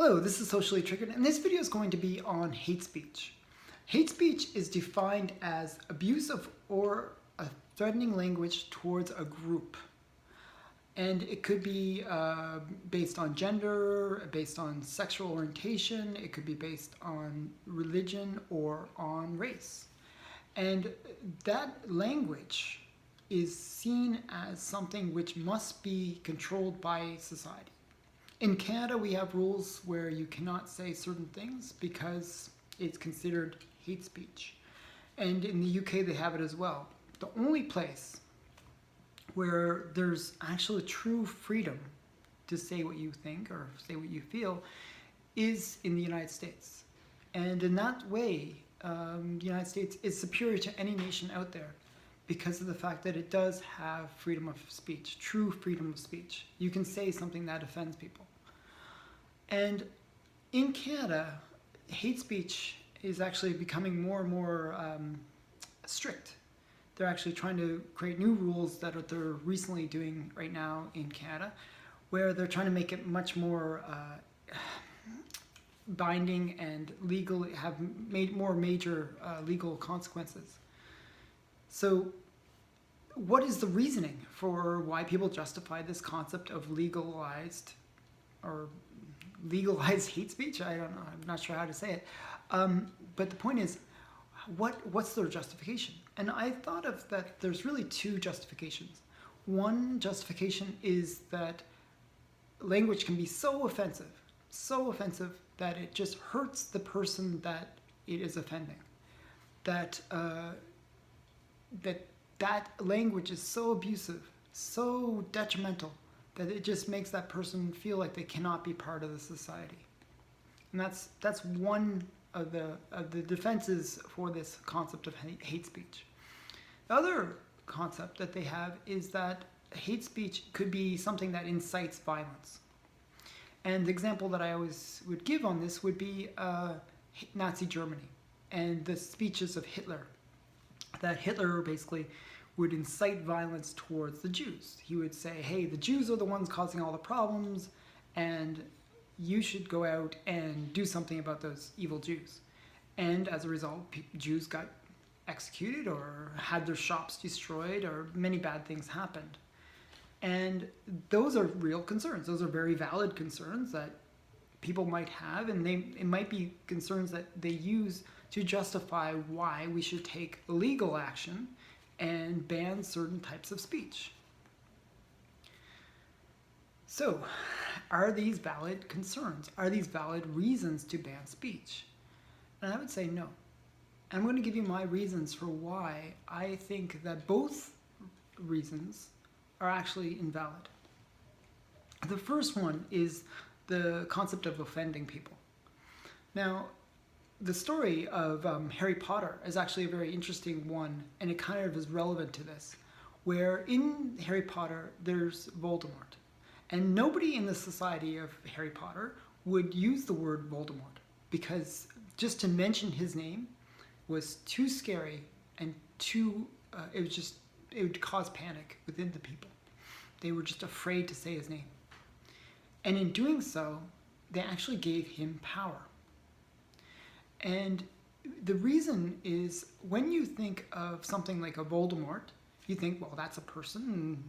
Hello, this is Socially Triggered, and this video is going to be on hate speech. Hate speech is defined as abuse of or a threatening language towards a group. And it could be based on gender, based on sexual orientation, it could be based on religion or on race. And that language is seen as something which must be controlled by society. In Canada, we have rules where you cannot say certain things because it's considered hate speech. And in the UK, they have it as well. The only place where there's actually true freedom to say what you think or say what you feel is in the United States. And in that way, the United States is superior to any nation out there because of the fact that it does have freedom of speech, true freedom of speech. You can say something that offends people. And in Canada, hate speech is actually becoming more and more strict. They're actually trying to create new rules that they're recently doing right now in Canada, where they're trying to make it much more binding and legal, have made more major legal consequences. So what is the reasoning for why people justify this concept of legalized hate speech? I don't know. I'm not sure how to say it. But the point is, what's their justification? And I thought of that there's really two justifications. One justification is that language can be so offensive that it just hurts the person that it is offending. That language is so abusive, so detrimental, that it just makes that person feel like they cannot be part of the society. And that's one of the defenses for this concept of hate speech. The other concept that they have is that hate speech could be something that incites violence. And the example that I always would give on this would be Nazi Germany and the speeches of Hitler. That Hitler basically would incite violence towards the Jews. He would say, hey, the Jews are the ones causing all the problems, and you should go out and do something about those evil Jews. And as a result, Jews got executed or had their shops destroyed, or many bad things happened. And those are real concerns. Those are very valid concerns that people might have, and it might be concerns that they use to justify why we should take legal action and ban certain types of speech. So, are these valid concerns? Are these valid reasons to ban speech? And I would say no. I'm going to give you my reasons for why I think that both reasons are actually invalid. The first one is the concept of offending people. Now, the story of Harry Potter is actually a very interesting one, and it kind of is relevant to this, where in Harry Potter there's Voldemort. And nobody in the society of Harry Potter would use the word Voldemort, because just to mention his name was too scary and it would cause panic within the people. They were just afraid to say his name. And in doing so, they actually gave him power. And the reason is, when you think of something like a Voldemort, you think, well, that's a person and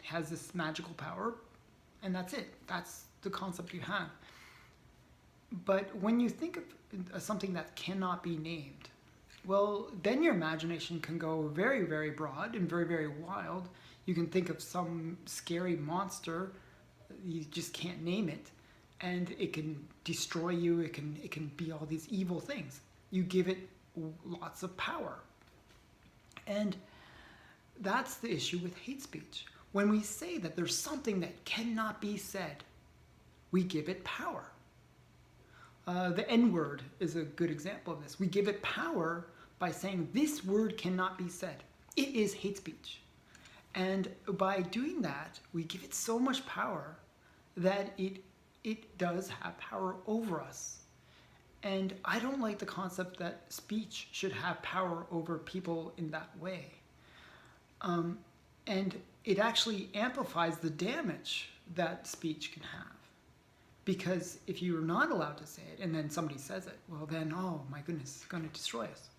has this magical power, and that's it. That's the concept you have. But when you think of something that cannot be named, well, then your imagination can go very, very broad and very, very wild. You can think of some scary monster, you just can't name it, and it can destroy you, it can be all these evil things. You give it lots of power. And that's the issue with hate speech. When we say that there's something that cannot be said, we give it power. The N-word is a good example of this. We give it power by saying this word cannot be said. It is hate speech. And by doing that, we give it so much power that it does have power over us. And I don't like the concept that speech should have power over people in that way. And it actually amplifies the damage that speech can have. Because if you're not allowed to say it and then somebody says it, well then, oh my goodness, it's going to destroy us.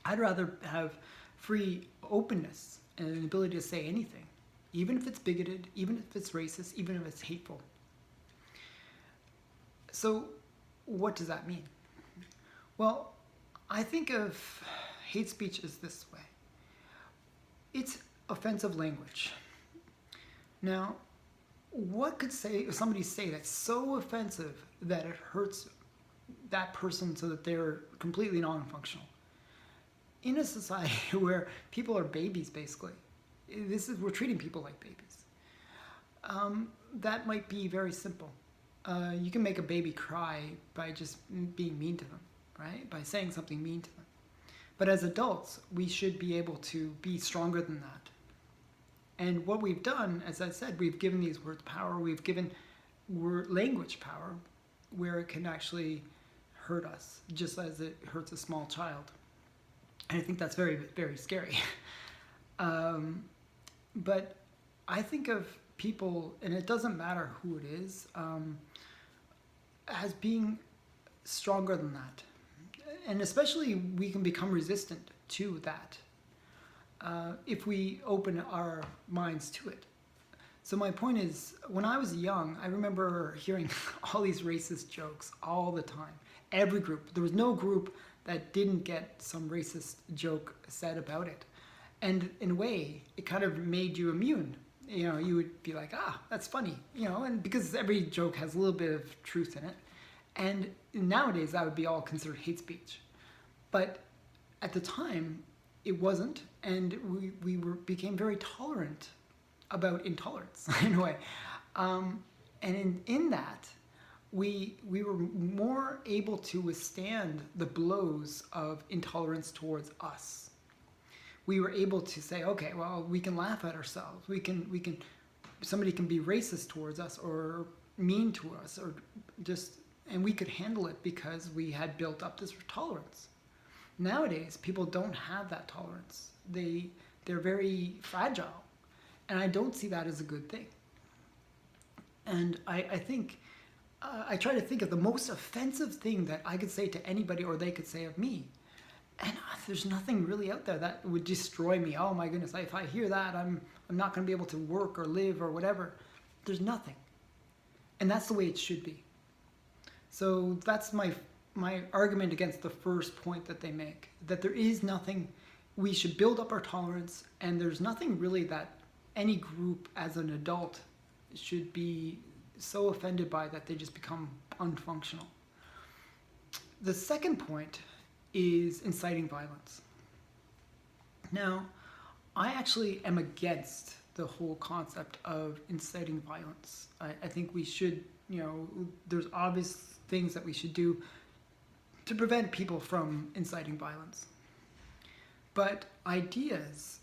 I'd rather have free openness and an ability to say anything, even if it's bigoted, even if it's racist, even if it's hateful. So what does that mean? Well, I think of hate speech as this way. It's offensive language. Now, what could somebody say that's so offensive that it hurts that person so that they're completely non-functional? In a society where people are babies, basically, we're treating people like babies. That might be very simple. You can make a baby cry by just being mean to them, right? By saying something mean to them. But as adults, we should be able to be stronger than that. And what we've done, as I said, we've given these words power. We've given language power, where it can actually hurt us, just as it hurts a small child. And I think that's very, very scary. But I think of people, and it doesn't matter who it is, as being stronger than that. And especially we can become resistant to that if we open our minds to it. So my point is, when I was young, I remember hearing all these racist jokes all the time. Every group. There was no group that didn't get some racist joke said about it. And in a way, it kind of made you immune. You know, you would be like, that's funny. You know, and because every joke has a little bit of truth in it. And nowadays, that would be all considered hate speech. But at the time, it wasn't. And we became very tolerant about intolerance, in a way. And in that, we were more able to withstand the blows of intolerance towards us. We were able to say, okay, well, we can laugh at ourselves. Somebody can be racist towards us or mean to us, and we could handle it because we had built up this tolerance. Nowadays, people don't have that tolerance. They're very fragile, and I don't see that as a good thing. And I think I try to think of the most offensive thing that I could say to anybody or they could say of me. And there's nothing really out there that would destroy me. Oh my goodness, if I hear that, I'm not going to be able to work or live or whatever. There's nothing. And that's the way it should be. So that's my argument against the first point that they make, that there is nothing. We should build up our tolerance, and there's nothing really that any group as an adult should be so offended by that they just become unfunctional. The second point is inciting violence. Now, I actually am against the whole concept of inciting violence. I think we should, there's obvious things that we should do to prevent people from inciting violence. But ideas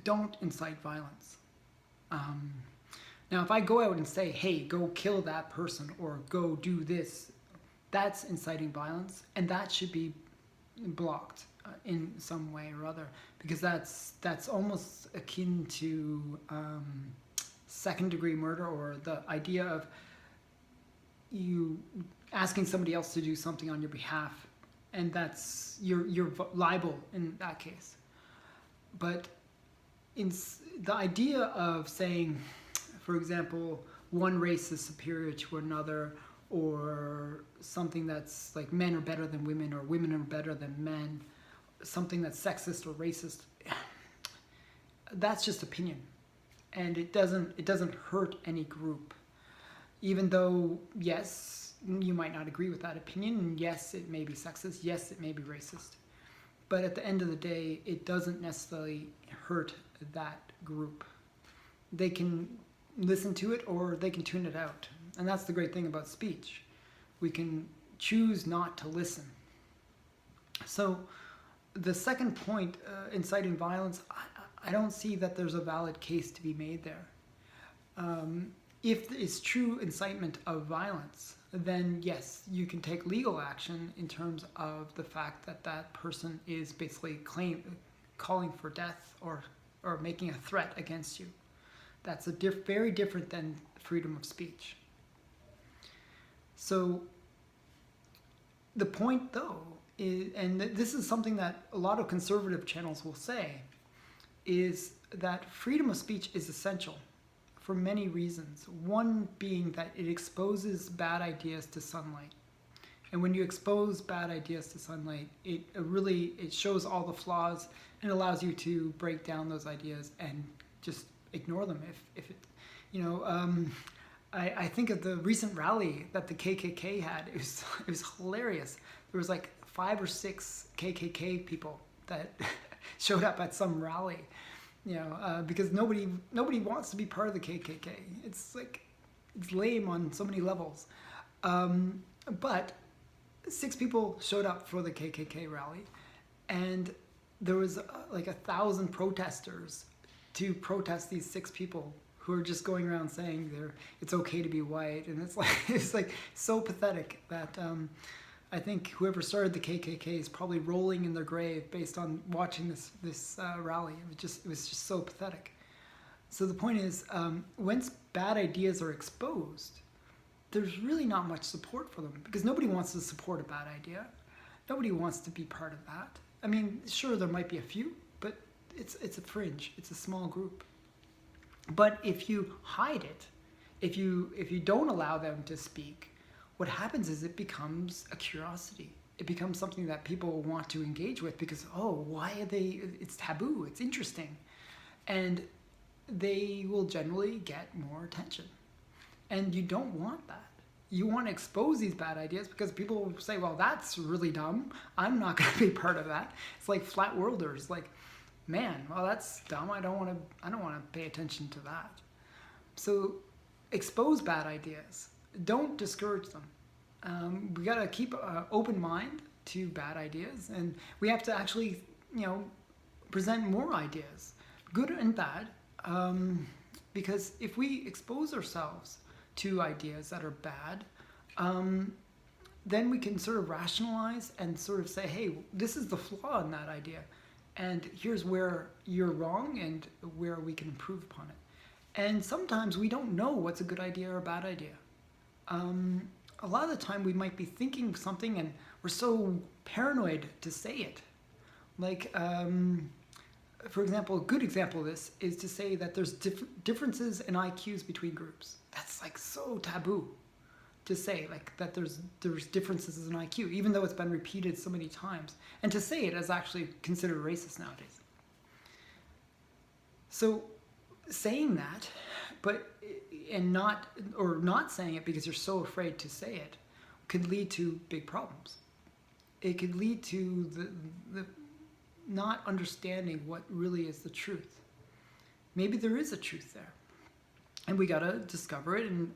don't incite violence. Now, if I go out and say, hey, go kill that person or go do this, that's inciting violence, and that should be blocked in some way or other, because that's almost akin to second-degree murder, or the idea of you asking somebody else to do something on your behalf, and that's you're liable in that case. But the idea of saying, for example, one race is superior to another, or something that's like men are better than women, or women are better than men, something that's sexist or racist, that's just opinion, and it doesn't hurt any group. Even though, yes, you might not agree with that opinion, and yes, it may be sexist, yes, it may be racist, but at the end of the day, it doesn't necessarily hurt that group. They can listen to it or they can tune it out. And that's the great thing about speech. We can choose not to listen. So the second point, inciting violence, I don't see that there's a valid case to be made there. If it's true incitement of violence, then yes, you can take legal action in terms of the fact that that person is basically calling for death or making a threat against you. That's very different than freedom of speech. So the point, though, is, and this is something that a lot of conservative channels will say, is that freedom of speech is essential for many reasons. One being that it exposes bad ideas to sunlight. And when you expose bad ideas to sunlight, it shows all the flaws and allows you to break down those ideas and just ignore them. If it, I think of the recent rally that the KKK had. It was hilarious. There was like 5 or 6 KKK people that showed up at some rally, because nobody wants to be part of the KKK. It's lame on so many levels. But 6 people showed up for the KKK rally, and there was like 1,000 protesters to protest these 6 people who are just going around saying it's okay to be white, and it's like so pathetic that I think whoever started the KKK is probably rolling in their grave based on watching this rally. It was just so pathetic. So the point is, once bad ideas are exposed, there's really not much support for them, because nobody wants to support a bad idea. Nobody wants to be part of that. I mean, sure, there might be a few, but it's a fringe. It's a small group. But if you hide it, if you don't allow them to speak, what happens is it becomes a curiosity. It becomes something that people want to engage with because, why are they? It's taboo. It's interesting, and they will generally get more attention. And you don't want that. You want to expose these bad ideas because people will say, well, that's really dumb. I'm not going to be part of that. It's like flat worlders. Like, man, well, that's dumb. I don't want to pay attention to that. So expose bad ideas. Don't discourage them. We got to keep an open mind to bad ideas, and we have to actually, present more ideas, good and bad, because if we expose ourselves to ideas that are bad, then we can sort of rationalize and sort of say, hey, this is the flaw in that idea, and here's where you're wrong and where we can improve upon it. And sometimes we don't know what's a good idea or a bad idea. A lot of the time we might be thinking something and we're so paranoid to say it. Like, for example, a good example of this is to say that there's differences in IQs between groups. That's like so taboo to say, like that there's differences in IQ, even though it's been repeated so many times. And to say it is actually considered racist nowadays. So saying that, not saying it because you're so afraid to say it, could lead to big problems. It could lead to the not understanding what really is the truth. Maybe there is a truth there, and we gotta discover it and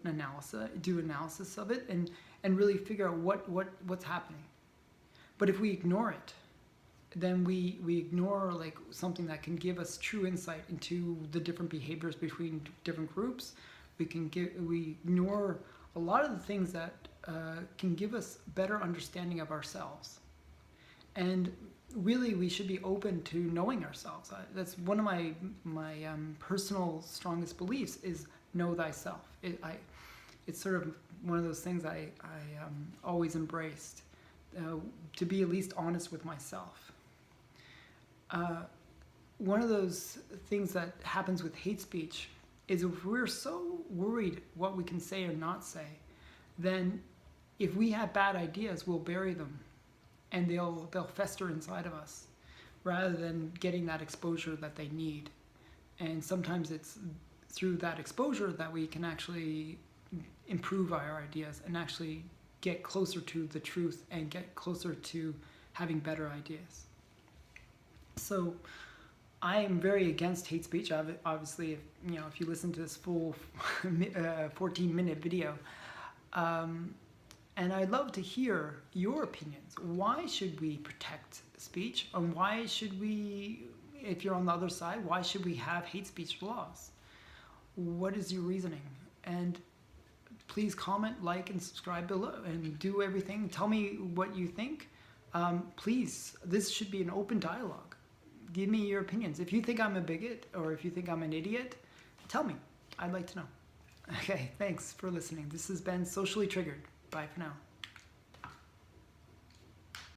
do analysis of it, and really figure out what's happening. But if we ignore it, then we ignore like something that can give us true insight into the different behaviors between different groups. We ignore a lot of the things that can give us better understanding of ourselves. And really, we should be open to knowing ourselves. That's one of my personal strongest beliefs is know thyself. It's sort of one of those things I always embraced, to be at least honest with myself. One of those things that happens with hate speech is if we're so worried what we can say or not say, then if we have bad ideas, we'll bury them, and they'll fester inside of us rather than getting that exposure that they need. And sometimes it's through that exposure that we can actually improve our ideas and actually get closer to the truth and get closer to having better ideas. So I am very against hate speech. Obviously, if you listen to this full 14-minute video, and I'd love to hear your opinions. Why should we protect speech? And why should we, if you're on the other side, why should we have hate speech laws? What is your reasoning? And please comment, like, and subscribe below, and do everything. Tell me what you think. Please, this should be an open dialogue. Give me your opinions. If you think I'm a bigot or if you think I'm an idiot, tell me. I'd like to know. Okay, thanks for listening. This has been Socially Triggered. Bye for now.